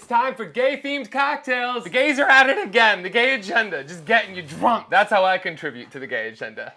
time for gay-themed cocktails. The gays are at it again. The gay agenda, just getting you drunk. That's how I contribute to the gay agenda.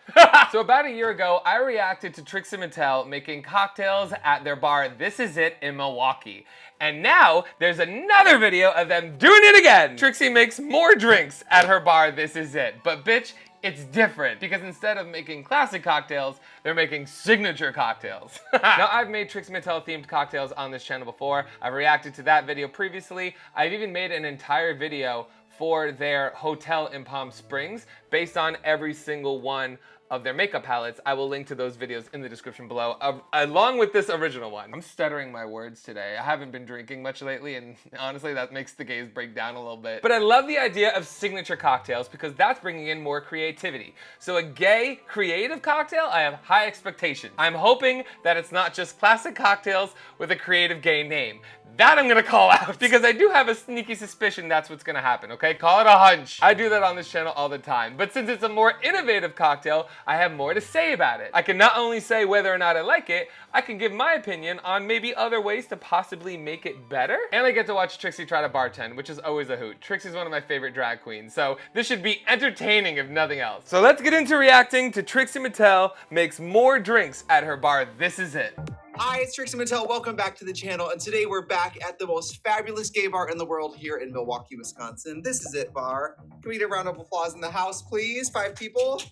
So about a year ago, I reacted to Trixie Mattel making cocktails at their bar This Is It in Milwaukee. And now, there's another video of them doing it again. Trixie makes more drinks at her bar This Is It. But bitch, it's different, because instead of making classic cocktails, they're making signature cocktails. Now, I've made Trixie Mattel themed cocktails on this channel before. I've reacted to that video previously. I've even made an entire video for their hotel in Palm Springs based on every single one of their makeup palettes. I will link to those videos in the description below, along with this original one. I'm stuttering my words today. I haven't been drinking much lately, and honestly, that makes the gays break down a little bit. But I love the idea of signature cocktails because that's bringing in more creativity. So a gay, creative cocktail, I have high expectations. I'm hoping that it's not just classic cocktails with a creative gay name. That I'm gonna call out, because I do have a sneaky suspicion that's what's gonna happen, okay? Call it a hunch. I do that on this channel all the time. But since it's a more innovative cocktail, I have more to say about it. I can not only say whether or not I like it, I can give my opinion on maybe other ways to possibly make it better. And I get to watch Trixie try to bartend, which is always a hoot. Trixie's one of my favorite drag queens, so this should be entertaining if nothing else. So let's get into reacting to Trixie Mattel makes more drinks at her bar This Is It. Hi, it's Trixie Mattel. Welcome back to the channel. And today we're back at the most fabulous gay bar in the world here in Milwaukee, Wisconsin. This Is It bar. Can we get a round of applause in the house, please? 5 people.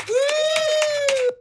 Woo!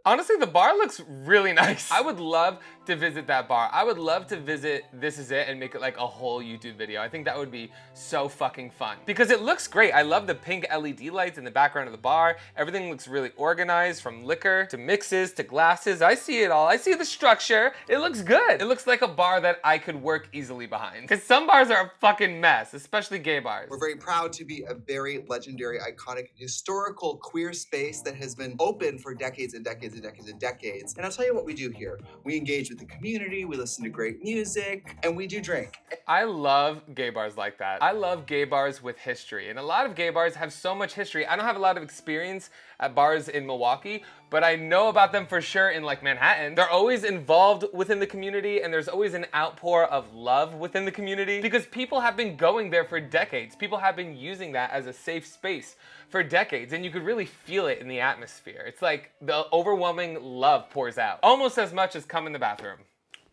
Honestly, the bar looks really nice. I would love to visit that bar. I would love to visit This Is It and make it like a whole YouTube video. I think that would be so fucking fun because it looks great. I love the pink LED lights in the background of the bar. Everything looks really organized, from liquor to mixes to glasses. I see it all. I see the structure. It looks good. It looks like a bar that I could work easily behind. Because some bars are a fucking mess, especially gay bars. We're very proud to be a very legendary, iconic, historical queer space that has been open for decades and decades and decades and decades. And I'll tell you what we do here. We engage with the community, we listen to great music, and we do drink. I love gay bars like that. I love gay bars with history, and a lot of gay bars have so much history. I don't have a lot of experience at bars in Milwaukee, but I know about them for sure in like Manhattan. They're always involved within the community, and there's always an outpour of love within the community because people have been going there for decades. People have been using that as a safe space for decades, and you could really feel it in the atmosphere. It's like the overwhelming love pours out, almost as much as come in the bathroom.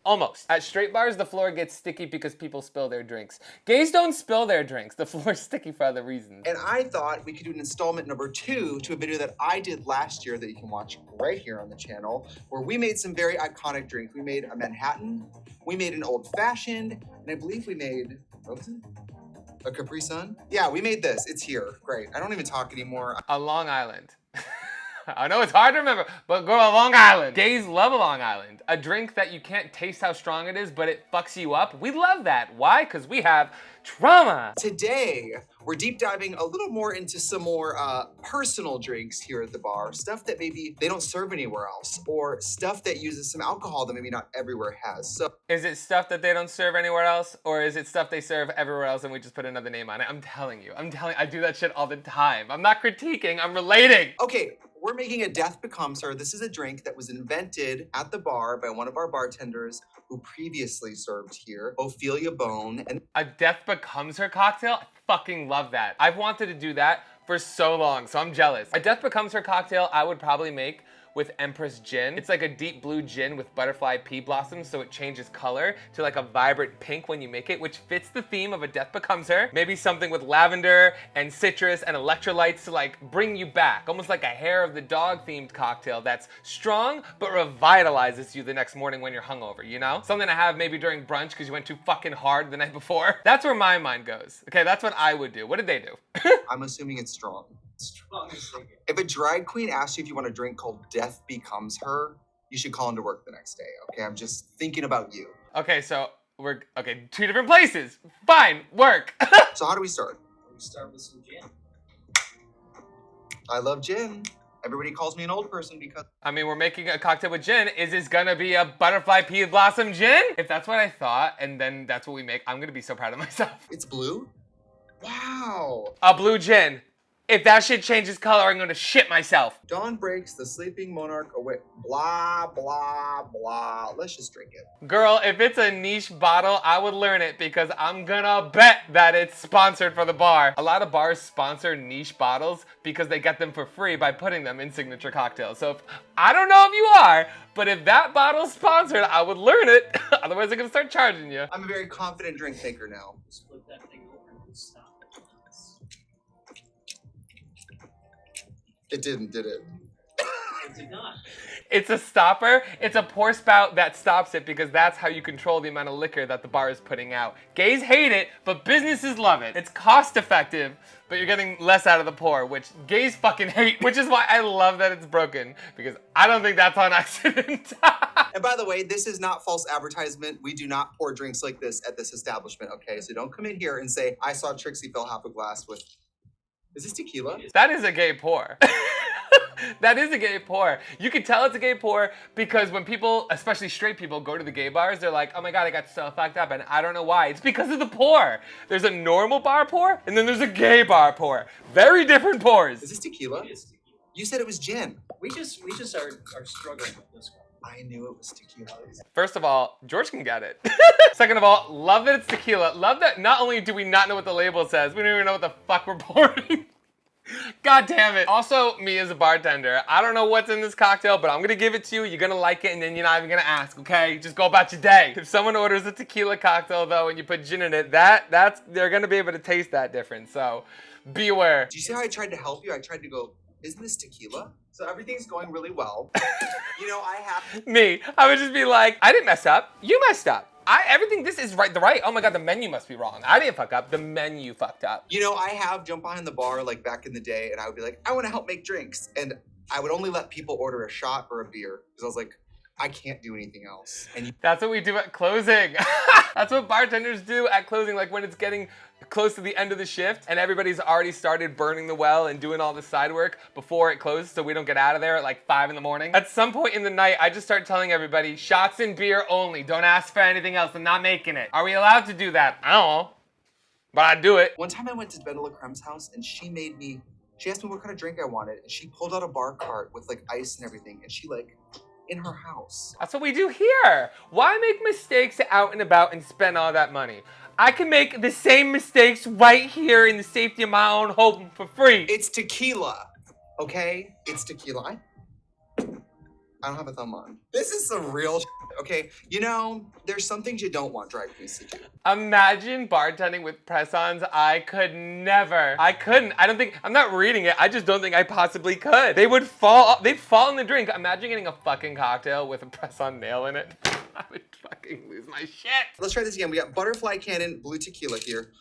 Almost. At straight bars, the floor gets sticky because people spill their drinks. Gays don't spill their drinks. The floor's sticky for other reasons. And I thought we could do an installment number 2 to a video that I did last year that you can watch right here on the channel, where we made some very iconic drinks. We made a Manhattan, we made an old fashioned, and I believe we made, what was it? A Capri Sun? Yeah, we made this. It's here. Great. I don't even talk anymore. A Long Island. I know it's hard to remember, but girl, a Long Island. Gays love a Long Island. A drink that you can't taste how strong it is, but it fucks you up. We love that. Why? Because we have trauma. Today, we're deep diving a little more into some more personal drinks here at the bar. Stuff that maybe they don't serve anywhere else, or stuff that uses some alcohol that maybe not everywhere has. So, is it stuff that they don't serve anywhere else, or is it stuff they serve everywhere else and we just put another name on it? I'm telling you, I do that shit all the time. I'm not critiquing, I'm relating. Okay. We're making a Death Becomes Her. This is a drink that was invented at the bar by one of our bartenders who previously served here, Ophelia Bone. And a Death Becomes Her cocktail? I fucking love that. I've wanted to do that for so long, so I'm jealous. A Death Becomes Her cocktail I would probably make with Empress Gin. It's like a deep blue gin with butterfly pea blossoms, so it changes color to like a vibrant pink when you make it, which fits the theme of A Death Becomes Her. Maybe something with lavender and citrus and electrolytes to like bring you back. Almost like a hair of the dog themed cocktail that's strong, but revitalizes you the next morning when you're hungover, you know? Something to have maybe during brunch because you went too fucking hard the night before. That's where my mind goes. Okay, that's what I would do. What did they do? I'm assuming it's strong. If a drag queen asks you if you want a drink called Death Becomes Her, you should call into work the next day, okay? I'm just thinking about you. Okay, so we're, okay, 2 different places. Fine, work. So how do we start? We start with some gin. I love gin. Everybody calls me an old person because... I mean, we're making a cocktail with gin. Is this gonna be a butterfly pea blossom gin? If that's what I thought, and then that's what we make, I'm gonna be so proud of myself. It's blue? Wow. A blue gin. If that shit changes color, I'm gonna shit myself. Dawn breaks the sleeping monarch away. Blah, blah, blah. Let's just drink it. Girl, if it's a niche bottle, I would learn it because I'm gonna bet that it's sponsored for the bar. A lot of bars sponsor niche bottles because they get them for free by putting them in signature cocktails. So I don't know if you are, but if that bottle's sponsored, I would learn it. Otherwise, they're gonna start charging you. I'm a very confident drink maker now. Flip that thing over and stop. It didn't, did it? It did not. It's a stopper. It's a pour spout that stops it because that's how you control the amount of liquor that the bar is putting out. Gays hate it, but businesses love it. It's cost effective, but you're getting less out of the pour, which gays fucking hate, which is why I love that it's broken, because I don't think that's on accident. And by the way, this is not false advertisement. We do not pour drinks like this at this establishment, okay? So don't come in here and say, I saw Trixie fill half a glass with... Is this tequila? That is a gay pour. That is a gay pour. You can tell it's a gay pour because when people, especially straight people, go to the gay bars, they're like, oh my God, I got so fucked up, and I don't know why. It's because of the pour. There's a normal bar pour, and then there's a gay bar pour. Very different pours. Is this tequila? It is tequila. You said it was gin. We just are struggling with this one. I knew it was tequila. First of all, George can get it. Second of all, love that it's tequila. Love that not only do we not know what the label says, we don't even know what the fuck we're pouring. God damn it. Also, me as a bartender, I don't know what's in this cocktail, but I'm gonna give it to you. You're gonna like it, and then you're not even gonna ask, okay? Just go about your day. If someone orders a tequila cocktail, though, and you put gin in it, they're gonna be able to taste that difference, so be aware. Do you see how I tried to help you? I tried to go, isn't this tequila? So everything's going really well. You know, I have... Me, I would just be like, I didn't mess up. You messed up. Everything, this is right. Oh my God, the menu must be wrong. I didn't fuck up. The menu fucked up. You know, I have jumped behind the bar like back in the day, and I would be like, I want to help make drinks. And I would only let people order a shot or a beer because I was like, I can't do anything else. And that's what we do at closing. That's what bartenders do at closing, like when it's getting close to the end of the shift and everybody's already started burning the well and doing all the side work before it closes so we don't get out of there at like 5 in the morning. At some point in the night, I just start telling everybody, shots and beer only. Don't ask for anything else. I'm not making it. Are we allowed to do that? I don't know, but I do it. One time I went to Bella Crem's house and she asked me what kind of drink I wanted, and she pulled out a bar cart with like ice and everything, and she like, in her house. That's what we do here. Why make mistakes out and about and spend all that money? I can make the same mistakes right here in the safety of my own home for free. It's tequila, okay? It's tequila. I don't have a thumb on. This is some real shit, okay? You know, there's some things you don't want drag queens to do. Imagine bartending with press-ons. I couldn't. I'm not reading it. I just don't think I possibly could. They'd fall in the drink. Imagine getting a fucking cocktail with a press-on nail in it. I would fucking lose my shit. Let's try this again. We got Butterfly Cannon Blue Tequila here.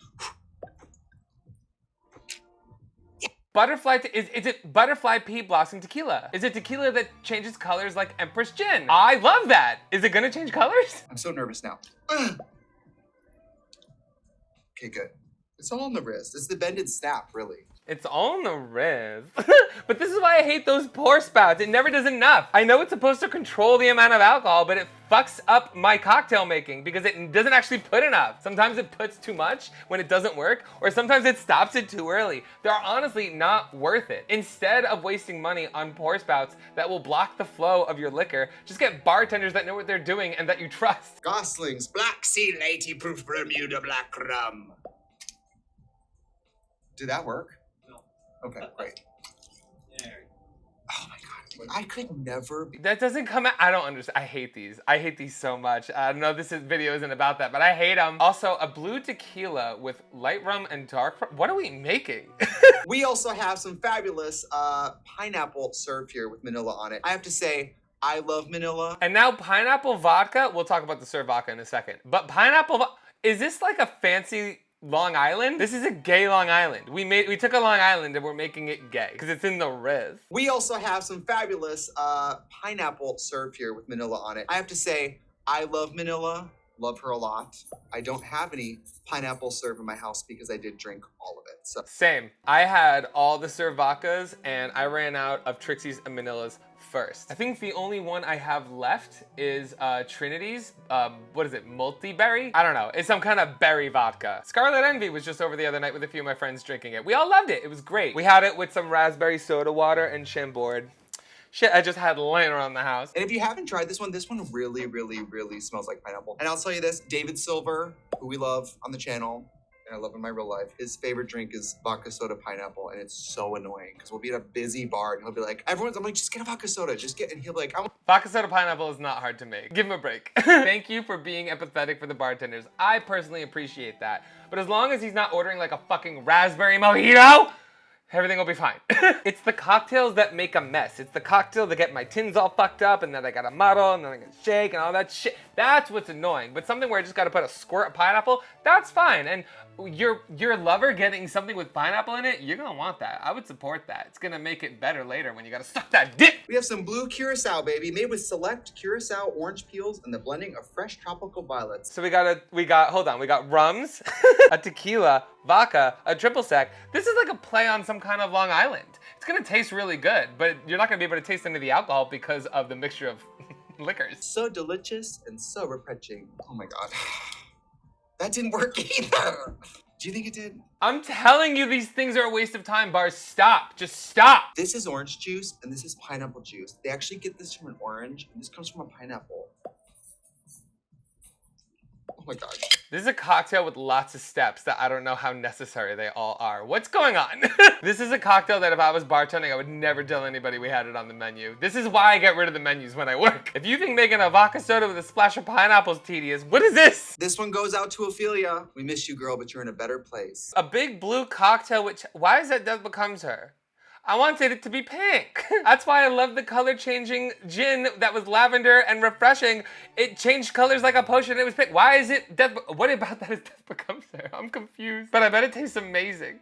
Butterfly, is it Butterfly Pea Blossom Tequila? Is it tequila that changes colors like Empress Gin? I love that. Is it gonna change colors? I'm so nervous now. Okay, good. It's all on the wrist. It's the bend and snap, really. It's on the wrist. But this is why I hate those pour spouts. It never does enough. I know it's supposed to control the amount of alcohol, but it fucks up my cocktail making because it doesn't actually put enough. Sometimes it puts too much when it doesn't work, or sometimes it stops it too early. They're honestly not worth it. Instead of wasting money on pour spouts that will block the flow of your liquor, just get bartenders that know what they're doing and that you trust. Gosling's Black Sea 80 proof Bermuda Black Rum. Did that work? No. Okay, great. There. Oh my God, I could never be. That doesn't come out. I don't understand. I hate these. I hate these so much. I know video isn't about that, but I hate them. Also, a blue tequila with light rum and dark rum. What are we making? We also have some fabulous pineapple served here with Manila on it. I have to say, I love Manila. And now pineapple vodka. We'll talk about the served vodka in a second. But is this like a fancy Long Island? This is a gay Long Island. We took a Long Island and we're making it gay because it's in the Riz. We also have some fabulous pineapple served here with Manila on it. I have to say, I love Manila. Love her a lot. I don't have any pineapple served in my house because I did drink all of it. So same. I had all the served vodkas and I ran out of Trixie's and Manila's first. I think the only one I have left is Trinity's, what is it, multi-berry? I don't know, it's some kind of berry vodka. Scarlet Envy was just over the other night with a few of my friends drinking it. We all loved it, it was great. We had it with some raspberry soda water and Chambord. Shit, I just had laying around the house. And if you haven't tried this one really, really smells like pineapple. And I'll tell you this, David Silver, who we love on the channel, and I love in my real life, his favorite drink is vodka soda pineapple, and it's so annoying because we'll be at a busy bar and he'll be like, I'm like, just get a vodka soda, and he'll be like, Vodka soda pineapple is not hard to make. Give him a break. Thank you for being empathetic for the bartenders. I personally appreciate that. But as long as he's not ordering like a fucking raspberry mojito, everything will be fine. It's the cocktails that make a mess. It's the cocktail that get my tins all fucked up and then I gotta muddle and then I gotta shake and all that shit. That's what's annoying. But something where I just gotta put a squirt of pineapple, that's fine. And your lover getting something with pineapple in it, you're gonna want that. I would support that. It's gonna make it better later when you gotta suck that dick. We have some blue curacao, baby, made with select curacao orange peels and the blending of fresh tropical violets. So we got rums, a tequila, vodka, a triple sec. This is like a play on some kind of Long Island. It's gonna taste really good, but you're not gonna be able to taste any of the alcohol because of the mixture of liquors. So delicious and so refreshing. Oh my God. That didn't work either. Do you think it did? I'm telling you, these things are a waste of time, Bars. Stop, just stop. This is orange juice and this is pineapple juice. They actually get this from an orange and this comes from a pineapple. Oh my God. This is a cocktail with lots of steps that I don't know how necessary they all are. What's going on? This is a cocktail that if I was bartending, I would never tell anybody we had it on the menu. This is why I get rid of the menus when I work. If you think making a vodka soda with a splash of pineapple is tedious, what is this? This one goes out to Ophelia. We miss you, girl, but you're in a better place. A big blue cocktail, which, why is that Death Becomes Her? I wanted it to be pink. That's why I love the color changing gin that was lavender and refreshing. It changed colors like a potion and it was pink. Why is it what about that is Death Becomes Her? I'm confused. But I bet it tastes amazing.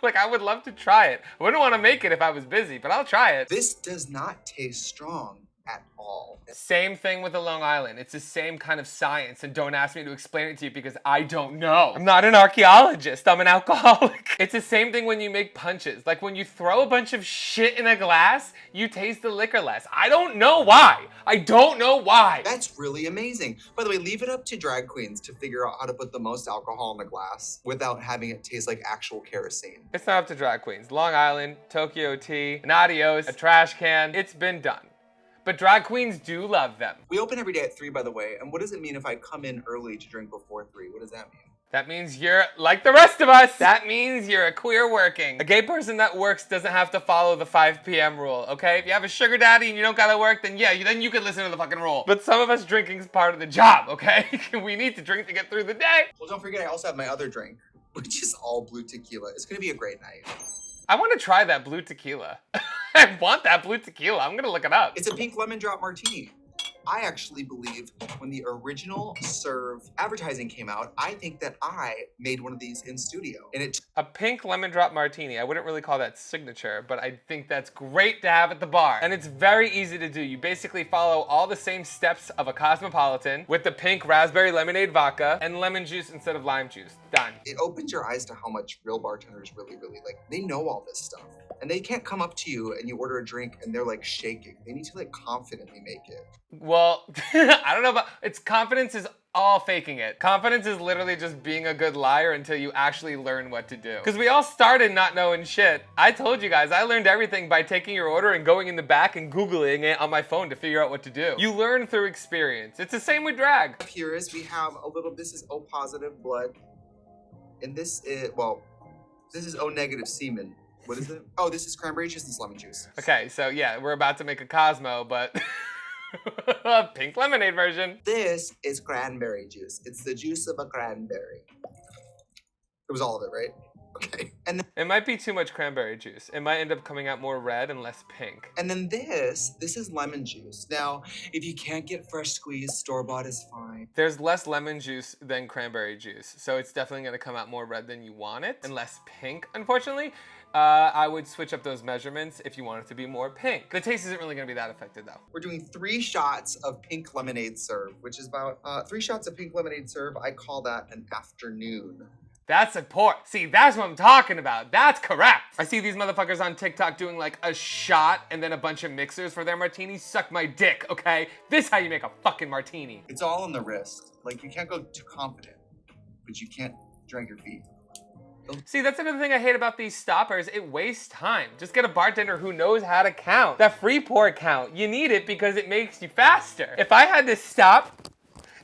Like, I would love to try it. I wouldn't want to make it if I was busy, but I'll try it. This does not taste strong at all. Same thing with the Long Island. It's the same kind of science, and don't ask me to explain it to you because I don't know. I'm not an archaeologist, I'm an alcoholic. It's the same thing when you make punches. Like when you throw a bunch of shit in a glass, you taste the liquor less. I don't know why. I don't know why. That's really amazing. By the way, leave it up to drag queens to figure out how to put the most alcohol in a glass without having it taste like actual kerosene. It's not up to drag queens. Long Island, Tokyo tea, an adios, a trash can, it's been done. But drag queens do love them. We open every day at 3, by the way. And what does it mean if I come in early to drink before 3? What does that mean? That means you're like the rest of us. That means you're a queer working. A gay person that works doesn't have to follow the 5 p.m. rule, okay? If you have a sugar daddy and you don't gotta work, then yeah, then you can listen to the fucking rule. But some of us drinking's part of the job, okay? We need to drink to get through the day. Well, don't forget I also have my other drink, which is all blue tequila. It's gonna be a great night. I want to try that blue tequila. I want that blue tequila. I'm gonna look it up. It's a pink lemon drop martini. I actually believe when the original Serve advertising came out, I think that I made one of these in studio. And a pink lemon drop martini. I wouldn't really call that signature, but I think that's great to have at the bar. And it's very easy to do. You basically follow all the same steps of a Cosmopolitan with the pink raspberry lemonade vodka and lemon juice instead of lime juice. Done. It opens your eyes to how much real bartenders really like. They know all this stuff. And they can't come up to you and you order a drink and they're like shaking. They need to like confidently make it. Well, I don't know about, confidence is all faking it. Confidence is literally just being a good liar until you actually learn what to do. Because we all started not knowing shit. I told you guys, I learned everything by taking your order and going in the back and Googling it on my phone to figure out what to do. You learn through experience. It's the same with drag. Here is, we have a little, this is O positive blood. And this is, well, this is O negative semen. What is it? Oh, this is cranberry juice and lemon juice. Okay, so yeah, we're about to make a Cosmo, but pink lemonade version. This is cranberry juice. It's the juice of a cranberry. It was all of it, right? Okay. And then, it might be too much cranberry juice. It might end up coming out more red and less pink. And then this is lemon juice. Now, if you can't get fresh squeezed, store-bought is fine. There's less lemon juice than cranberry juice, so it's definitely gonna come out more red than you want it, and less pink, unfortunately. I would switch up those measurements if you want it to be more pink. The taste isn't really gonna be that affected though. We're doing 3 shots of pink lemonade serve, which is about 3 shots of pink lemonade serve. I call that an afternoon. That's a pour. See, that's what I'm talking about. That's correct. I see these motherfuckers on TikTok doing like a shot and then a bunch of mixers for their martinis. Suck my dick, okay? This is how you make a fucking martini. It's all on the wrist. Like, you can't go too confident, but you can't drag your feet. See, that's another thing I hate about these stoppers. It wastes time. Just get a bartender who knows how to count. That free pour count, you need it because it makes you faster. If I had to stop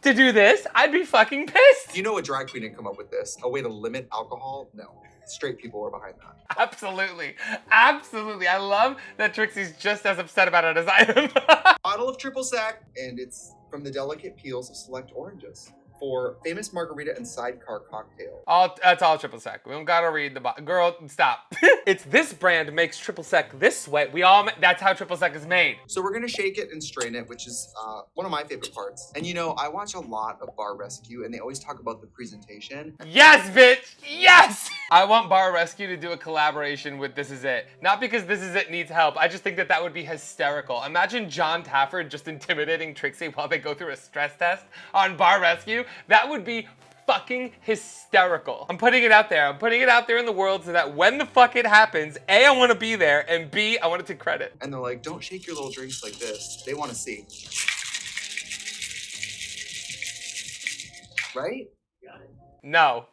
to do this, I'd be fucking pissed. You know a drag queen didn't come up with this. A way to limit alcohol? No. Straight people were behind that. Absolutely. Absolutely. I love that Trixie's just as upset about it as I am. Bottle of triple sec, and it's from the delicate peels of select oranges for famous margarita and sidecar cocktail. That's all triple sec. We don't gotta read the girl, stop. It's this brand makes triple sec this way. That's how triple sec is made. So we're gonna shake it and strain it, which is one of my favorite parts. And you know, I watch a lot of Bar Rescue and they always talk about the presentation. Yes, bitch, yes! I want Bar Rescue to do a collaboration with This Is It. Not because This Is It needs help. I just think that would be hysterical. Imagine John Tafford just intimidating Trixie while they go through a stress test on Bar Rescue. That would be fucking hysterical. I'm putting it out there. I'm putting it out there in the world so that when the fuck it happens, A, I want to be there, and B, I want to take credit. And they're like, don't shake your little drinks like this. They want to see. Right? Got it. No.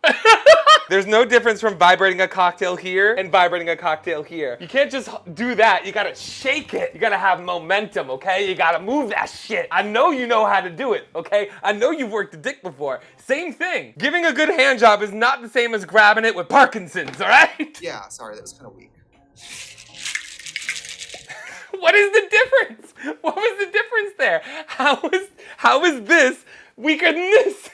There's no difference from vibrating a cocktail here and vibrating a cocktail here. You can't just do that. You gotta shake it. You gotta have momentum, okay? You gotta move that shit. I know you know how to do it, okay? I know you've worked a dick before. Same thing. Giving a good hand job is not the same as grabbing it with Parkinson's, all right? Yeah, sorry, that was kind of weak. What is the difference? What was the difference there? How is this weaker than this?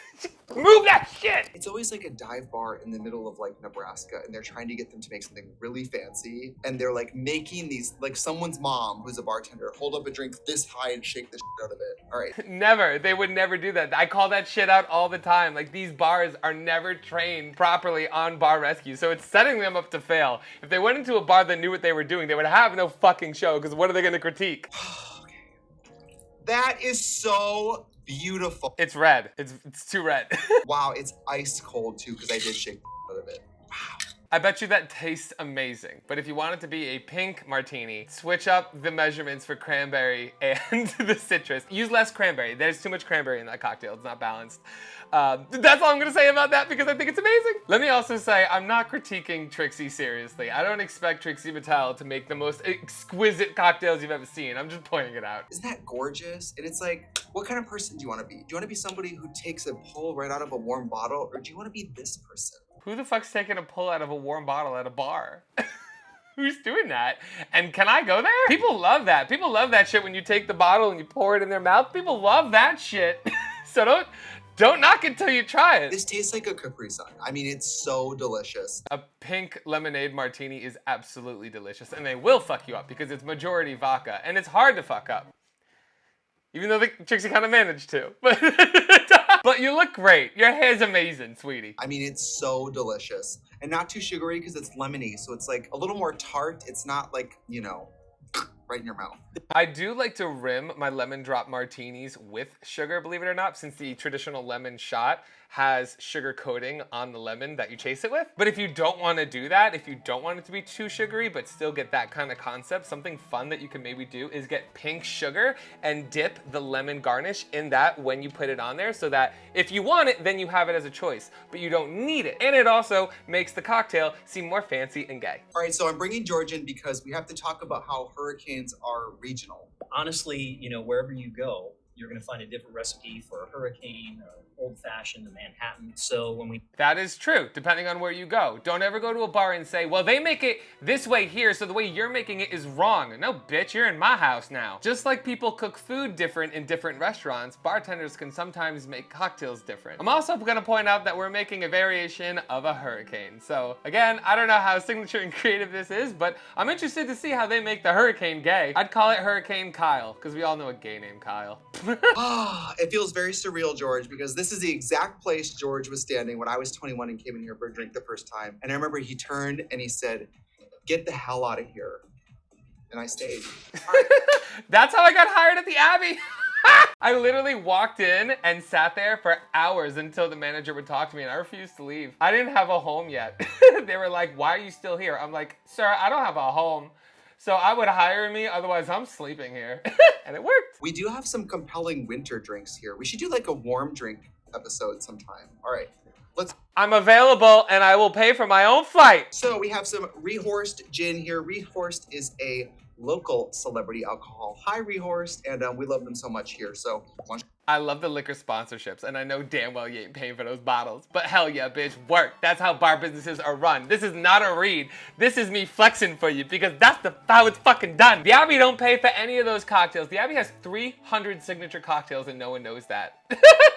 Move that shit! It's always like a dive bar in the middle of like Nebraska and they're trying to get them to make something really fancy and they're like making these, like someone's mom who's a bartender, hold up a drink this high and shake the shit out of it. All right. Never. They would never do that. I call that shit out all the time. Like, these bars are never trained properly on Bar Rescue, so it's setting them up to fail. If they went into a bar that knew what they were doing, they would have no fucking show, because what are they gonna critique? That is so beautiful. It's red. It's too red. Wow, it's ice cold too because I did shake the out of it. Wow. I bet you that tastes amazing. But if you want it to be a pink martini, switch up the measurements for cranberry and the citrus. Use less cranberry. There's too much cranberry in that cocktail. It's not balanced. That's all I'm gonna say about that because I think it's amazing. Let me also say, I'm not critiquing Trixie seriously. I don't expect Trixie Mattel to make the most exquisite cocktails you've ever seen. I'm just pointing it out. Isn't that gorgeous? And it's like, what kind of person do you want to be? Do you want to be somebody who takes a pull right out of a warm bottle, or do you want to be this person? Who the fuck's taking a pull out of a warm bottle at a bar? Who's doing that? And can I go there? People love that. People love that shit when you take the bottle and you pour it in their mouth. People love that shit. So don't knock it till you try it. This tastes like a Capri Sun. I mean, it's so delicious. A pink lemonade martini is absolutely delicious, and they will fuck you up because it's majority vodka, and it's hard to fuck up. Even though the Trixie kind of managed to. But you look great. Your hair's amazing, sweetie. I mean, it's so delicious. And not too sugary because it's lemony, so it's like a little more tart. It's not like, you know, right in your mouth. I do like to rim my lemon drop martinis with sugar, believe it or not, since the traditional lemon shot has sugar coating on the lemon that you chase it with. But if you don't want to do that, if you don't want it to be too sugary but still get that kind of concept, something fun that you can maybe do is get pink sugar and dip the lemon garnish in that when you put it on there, so that if you want it, then you have it as a choice, but you don't need it. And it also makes the cocktail seem more fancy and gay. All right, so I'm bringing George in because we have to talk about how hurricanes are regional. Honestly, you know, wherever you go, you're going to find a different recipe for a hurricane, old-fashioned, a Manhattan. So when we... That is true, depending on where you go. Don't ever go to a bar and say, well, they make it this way here, so the way you're making it is wrong. No, bitch, you're in my house now. Just like people cook food different in different restaurants, bartenders can sometimes make cocktails different. I'm also gonna point out that we're making a variation of a hurricane. So again, I don't know how signature and creative this is, but I'm interested to see how they make the hurricane gay. I'd call it Hurricane Kyle, because we all know a gay named Kyle. It feels very surreal, George, because this is the exact place George was standing when I was 21 and came in here for a drink the first time. And I remember he turned and he said, "Get the hell out of here." And I stayed. That's how I got hired at the Abbey. I literally walked in and sat there for hours until the manager would talk to me, and I refused to leave. I didn't have a home yet. They were like, why are you still here? I'm like, sir, I don't have a home. So I would hire me, otherwise I'm sleeping here. And it worked. We do have some compelling winter drinks here. We should do like a warm drink episode sometime. All right, I'm available and I will pay for my own flight. So we have some Rehorst gin here. Rehorst is a local celebrity alcohol. Hi, Rehorst, and we love them so much here. So I love the liquor sponsorships, and I know damn well you ain't paying for those bottles, but hell yeah, bitch, work. That's how bar businesses are run. This is not a read. This is me flexing for you, because that's how it's fucking done. The Abbey don't pay for any of those cocktails. The Abbey has 300 signature cocktails, and no one knows that.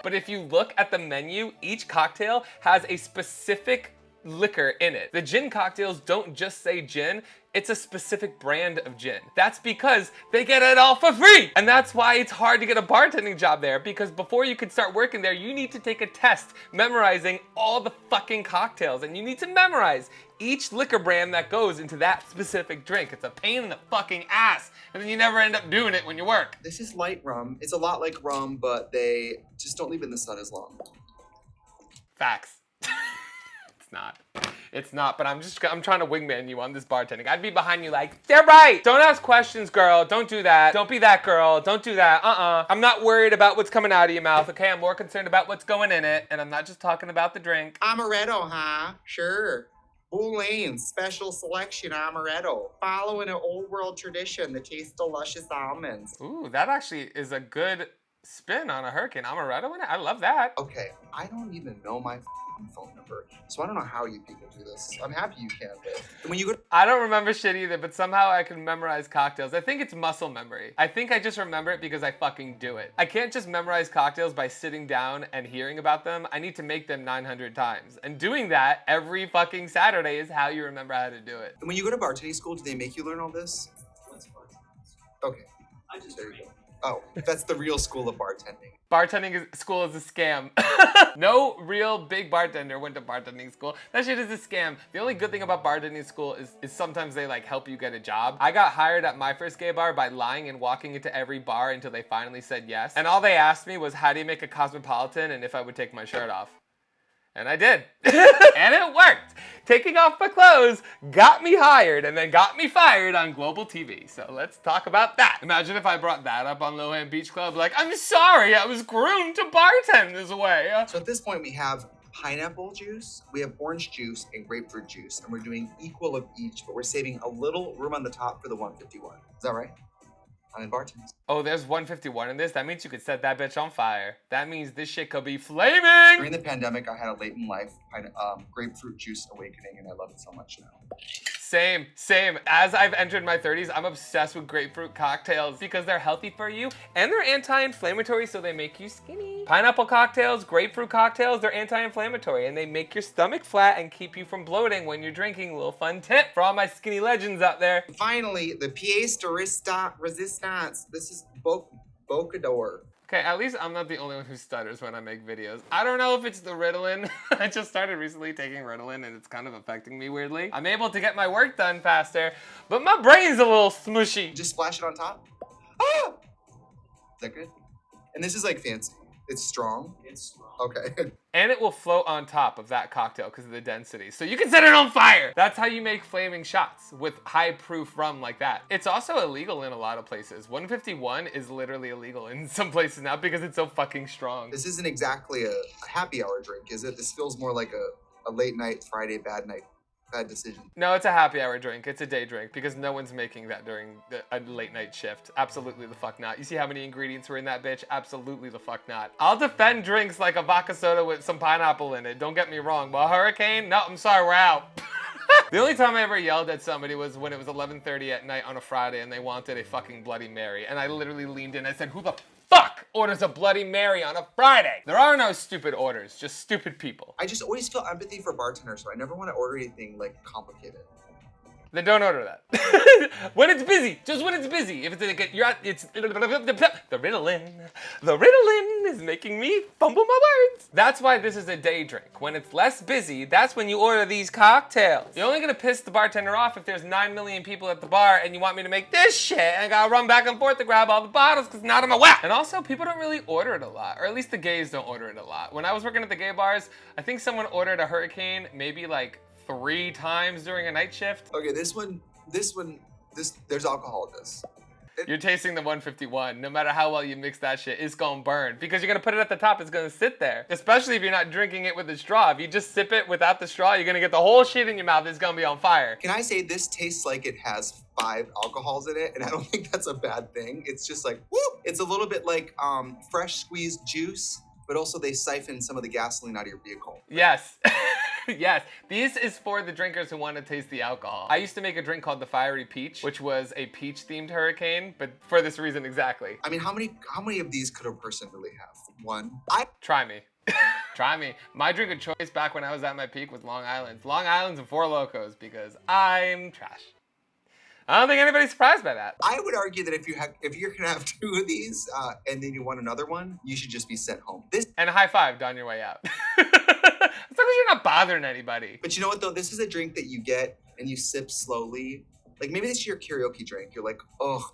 But if you look at the menu, each cocktail has a specific liquor in it. The gin cocktails don't just say gin, it's a specific brand of gin. That's because they get it all for free. And that's why it's hard to get a bartending job there, because before you can start working there, you need to take a test memorizing all the fucking cocktails, and you need to memorize each liquor brand that goes into that specific drink. It's a pain in the fucking ass, and then you never end up doing it when you work. this is light rum. It's a lot like rum, but they just don't leave in the sun as long. Facts. It's not, but I'm trying to wingman you on this bartending. I'd be behind you like, they're right. Don't ask questions, girl. Don't do that. Don't be that girl. Don't do that. I'm not worried about what's coming out of your mouth, okay? I'm more concerned about what's going in it, and I'm not just talking about the drink. Amaretto, huh? Sure. Boulene's special selection amaretto. Following an old world tradition, the taste of luscious almonds. Ooh, that actually is a good spin on a hurricane. Amaretto in it? I love that. Okay, I don't even know my phone number, so I don't know how you people do this. I'm happy you can, but when you go I don't remember shit either, but somehow I can memorize cocktails. I think it's muscle memory. I think I just remember it because I fucking do it. I can't just memorize cocktails by sitting down and hearing about them. I need to make them 900 times. And doing that every fucking Saturday is how you remember how to do it. when you go to bartending school, do they make you learn all this? Okay, I just there you go. Oh, that's the real school of bartending. Bartending school is a scam. No real big bartender went to bartending school. That shit is a scam. The only good thing about bartending school is sometimes they like help you get a job. I got hired at my first gay bar by lying and walking into every bar until they finally said yes. And all they asked me was how do you make a cosmopolitan and if I would take my shirt off. And I did. And it worked. Taking off my clothes got me hired and then got me fired on global TV. So let's talk about that. Imagine if I brought that up on Lohan Beach Club, like, I'm sorry, I was groomed to bartend this way. So at this point, we have pineapple juice, we have orange juice, and grapefruit juice, and we're doing equal of each, but we're saving a little room on the top for the 151. Is that right? I'm in bartending. Oh, there's 151 in this? That means you could set that bitch on fire. That means this shit could be flaming! During the pandemic, I had a late in life grapefruit juice awakening, and I love it so much now. Same. As I've entered my 30s, I'm obsessed with grapefruit cocktails because they're healthy for you and they're anti-inflammatory, so they make you skinny. Pineapple cocktails, grapefruit cocktails, they're anti-inflammatory and they make your stomach flat and keep you from bloating when you're drinking. A little fun tip for all my skinny legends out there. Finally, the pièce de resistance. This is Bocador. Okay, at least I'm not the only one who stutters when I make videos. I don't know if it's the Ritalin. I just started recently taking Ritalin and it's kind of affecting me weirdly. I'm able to get my work done faster, but my brain's a little smushy. Just splash it on top. Ah! Is that good? And this is like fancy. It's strong. It's strong. Okay. And it will float on top of that cocktail because of the density. So you can set it on fire. That's how you make flaming shots with high proof rum like that. It's also illegal in a lot of places. 151 is literally illegal in some places now because it's so fucking strong. This isn't exactly a happy hour drink, is it? This feels more like a late night, Friday, bad decision. No, it's a happy hour drink. It's a day drink because no one's making that during a late night shift. Absolutely the fuck not. You see how many ingredients were in that bitch? Absolutely the fuck not. I'll defend drinks like a vodka soda with some pineapple in it. Don't get me wrong. But a hurricane? No, I'm sorry, we're out. The only time I ever yelled at somebody was when it was 11:30 at night on a Friday and they wanted a fucking Bloody Mary. And I literally leaned in and said, who the fuck orders a Bloody Mary on a Friday? There are no stupid orders, just stupid people. I just always feel empathy for bartenders, so I never want to order anything like complicated. then don't order that. When it's busy, just when it's busy. If it's you're at, it's the Ritalin is making me fumble my words. That's why this is a day drink. When it's less busy, that's when you order these cocktails. You're only gonna piss the bartender off if there's 9 million people at the bar and you want me to make this shit and I gotta run back and forth to grab all the bottles because not I'm a whack. And also, people don't really order it a lot, or at least the gays don't order it a lot. When I was working at the gay bars, I think someone ordered a hurricane maybe like 3 times during a night shift. Okay, there's alcohol in this. You're tasting the 151. No matter how well you mix that shit, it's gonna burn. Because you're gonna put it at the top, it's gonna sit there. Especially if you're not drinking it with a straw. If you just sip it without the straw, you're gonna get the whole shit in your mouth. It's gonna be on fire. Can I say this tastes like it has 5 alcohols in it, and I don't think that's a bad thing. It's just like, woo! It's a little bit like fresh squeezed juice, but also they siphon some of the gasoline out of your vehicle. Yes. Yes, this is for the drinkers who want to taste the alcohol. I used to make a drink called the Fiery Peach, which was a peach-themed hurricane, but for this reason exactly. I mean, how many of these could a person really have? 1? Try me. Try me. My drink of choice back when I was at my peak was Long Island's. Long Island's and Four Locos because I'm trash. I don't think anybody's surprised by that. I would argue that if you're gonna have 2 of these and then you want another one, you should just be sent home. And a high five on your way out. As long as you're not bothering anybody. But you know what though? This is a drink that you get and you sip slowly. Like maybe this is your karaoke drink. You're like, oh,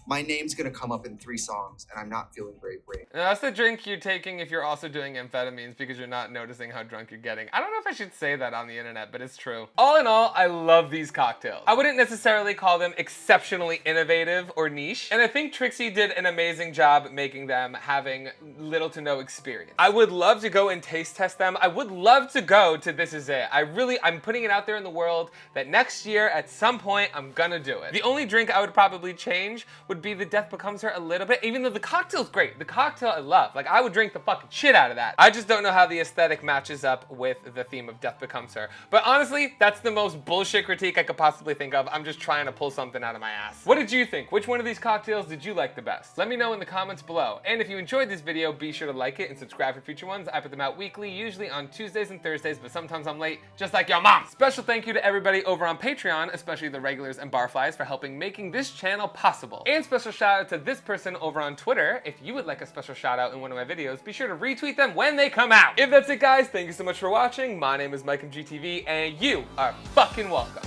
my name's gonna come up in 3 songs and I'm not feeling great. And that's the drink you're taking if you're also doing amphetamines because you're not noticing how drunk you're getting. I don't know if I should say that on the internet, but it's true. All in all, I love these cocktails. I wouldn't necessarily call them exceptionally innovative or niche. And I think Trixie did an amazing job making them having little to no experience. I would love to go and taste test them. I would love to go to This Is It. I'm putting it out there in the world that next year at some point, I'm gonna do it. The only drink I would probably change would be the Death Becomes Her a little bit, even though the cocktail's great. The cocktail I love. Like, I would drink the fucking shit out of that. I just don't know how the aesthetic matches up with the theme of Death Becomes Her. But honestly, that's the most bullshit critique I could possibly think of. I'm just trying to pull something out of my ass. What did you think? Which one of these cocktails did you like the best? Let me know in the comments below. And if you enjoyed this video, be sure to like it and subscribe for future ones. I put them out weekly, usually on Tuesdays and Thursdays, but sometimes I'm late, just like your mom. Special thank you to everybody over on Patreon, especially the regulars and barflies, for helping making this channel possible. And special shout out to this person over on Twitter. If you would like a special shout out in one of my videos, be sure to retweet them when they come out. If that's it, guys, thank you so much for watching. My name is MikeMGTV, and you are fucking welcome.